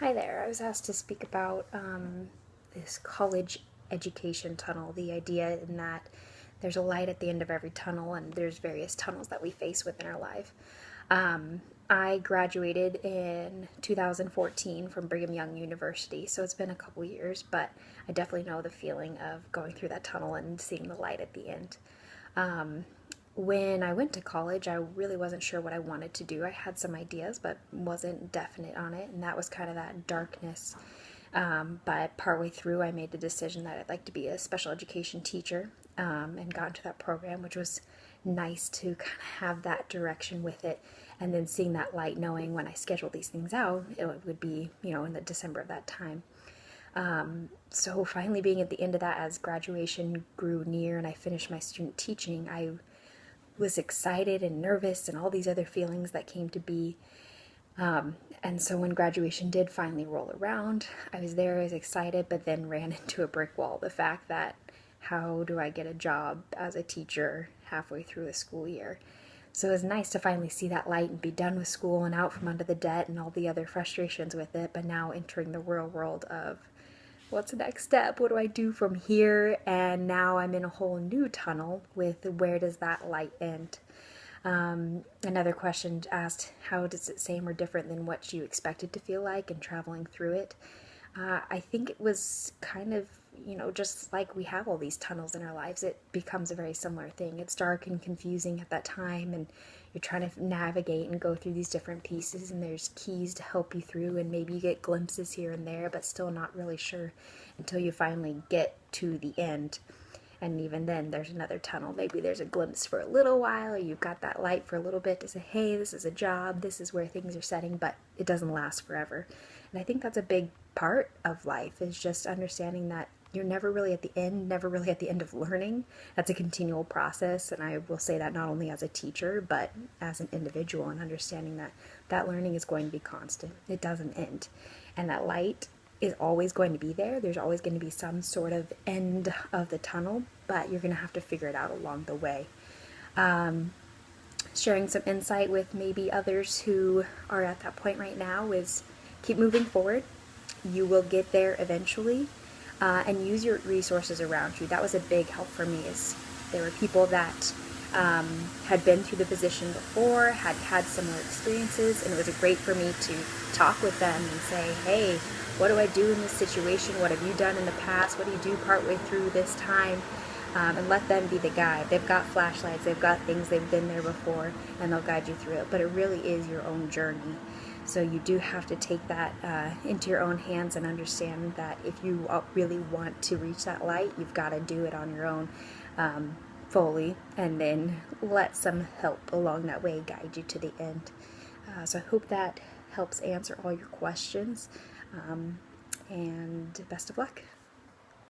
Hi there. I was asked to speak about this college education tunnel. The idea in that there's a light at the end of every tunnel, and there's various tunnels that we face within our life. I graduated in 2014 from Brigham Young University, so it's been a couple years, but I definitely know the feeling of going through that tunnel and seeing the light at the end. Um, when I went to college, I really wasn't sure what I wanted to do. I had some ideas, but wasn't definite on it, and that was kind of that darkness. But partway through, I made the decision that I'd like to be a special education teacher, and got into that program, which was nice to kind of have that direction with it. And then seeing that light, knowing when I scheduled these things out, it would be, in the December of that time. So finally being at the end of that, as graduation grew near and I finished my student teaching, I was excited and nervous and all these other feelings that came to be. And so when graduation did finally roll around, I was there, I was excited, but then ran into a brick wall. The fact that how do I get a job as a teacher halfway through the school year? So it was nice to finally see that light and be done with school and out from under the debt and all the other frustrations with it, but now entering the real world of what's the next step? What do I do from here? And now I'm in a whole new tunnel with where does that light end? Another question asked, how does it same or different than what you expected to feel like and traveling through it? I think it was kind of, just like we have all these tunnels in our lives, it becomes a very similar thing. It's dark and confusing at that time, and you're trying to navigate and go through these different pieces, and there's keys to help you through, and maybe you get glimpses here and there, but still not really sure until you finally get to the end. And even then, there's another tunnel. Maybe there's a glimpse for a little while, or you've got that light for a little bit to say, hey, this is a job, this is where things are setting, but it doesn't last forever. And I think that's a big part of life, is just understanding that you're never really at the end, never really at the end of learning. That's a continual process, and I will say that not only as a teacher, but as an individual, and understanding that that learning is going to be constant. It doesn't end. And that light is always going to be there. There's always going to be some sort of end of the tunnel, but you're going to have to figure it out along the way. Sharing some insight with maybe others who are at that point right now is keep moving forward. You will get there eventually, and use your resources around you. That was a big help for me. Is there were people that had been through the position before, had had similar experiences, and it was great for me to talk with them and say, hey, what do I do in this situation? What have you done in the past? What do you do partway through this time? And let them be the guide. They've got flashlights, they've got things, they've been there before, and they'll guide you through it. But it really is your own journey. So you do have to take that into your own hands and understand that if you really want to reach that light, you've got to do it on your own fully, and then let some help along that way guide you to the end. So I hope that helps answer all your questions, and best of luck.